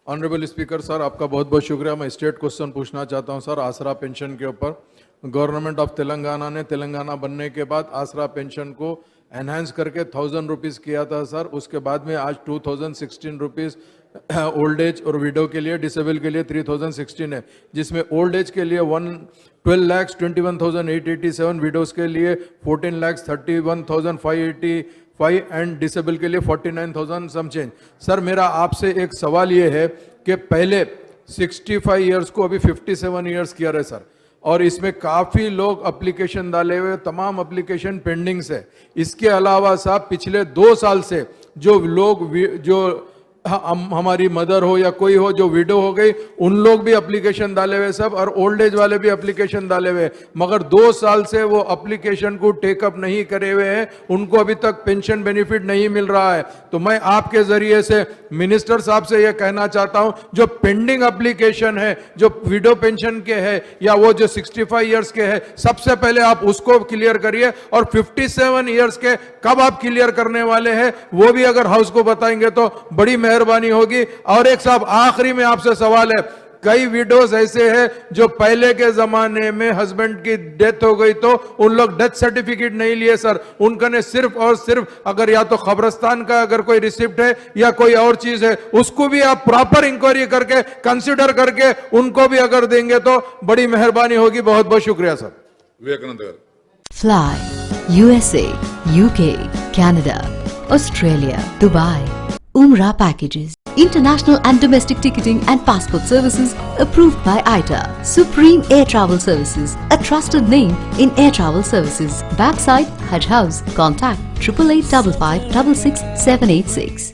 Honourable speaker sir, आपका बहुत बहुत शुक्रिया। मैं स्टेट क्वेश्चन पूछना चाहता हूं सर, आसरा पेंशन के ऊपर। गवर्नमेंट ऑफ तेलंगाना ने तेलंगाना बनने के बाद आसरा पेंशन को एनहांस करके 1000 रुपीज़ किया था सर। उसके बाद में आज 2016 रुपीज़ ओल्ड एज और विडो के लिए, डिसेबल के लिए 3016 है, जिसमें ओल्ड एज के लिए 12,21,887, विडोज के लिए 14,31,585 एंड डिसेबल के लिए 49,000 सम चेंज। सर मेरा आपसे एक सवाल ये है कि पहले 65 इयर्स को अभी 57 इयर्स किया रहे सर, और इसमें काफ़ी लोग एप्लीकेशन डाले हुए, तमाम एप्लीकेशन पेंडिंग्स है। इसके अलावा साहब पिछले 2 साल से जो लोग जो हमारी मदर हो या कोई हो जो विडो हो गई, उन लोग भी एप्लीकेशन डाले हुए सब, और ओल्ड एज वाले भी एप्लीकेशन डाले हुए, मगर 2 साल से वो एप्लीकेशन को टेकअप नहीं करे हुए हैं, उनको अभी तक पेंशन बेनिफिट नहीं मिल रहा है। तो मैं आपके जरिए से मिनिस्टर साहब से यह कहना चाहता हूं, जो पेंडिंग एप्लीकेशन है, जो विडो पेंशन के है या वो जो 65 इयर्स के है, सबसे पहले आप उसको क्लियर करिए, और 57 इयर्स के कब आप क्लियर करने वाले हैं वो भी अगर हाउस को बताएंगे तो बड़ी मेहरबानी होगी। और एक साहब आखिरी में आपसे सवाल है, कई विडोज ऐसे हैं जो पहले के जमाने में हस्बैंड की डेथ हो गई तो उन लोग डेथ सर्टिफिकेट नहीं लिए सर, उनका ने सिर्फ और सिर्फ अगर या तो खबरस्तान का अगर कोई रिसिप्ट है या कोई और चीज है, उसको भी आप प्रॉपर इंक्वायरी करके कंसिडर करके उनको भी अगर देंगे तो बड़ी मेहरबानी होगी। बहुत बहुत शुक्रिया sir. Vivekananda garu. Fly USA, UK, Canada, Australia, Dubai. Umrah Packages. International and domestic ticketing and passport services approved by ITA. Supreme Air Travel Services. A trusted name in air travel services. Backside Hajj House. Contact 8855 56786.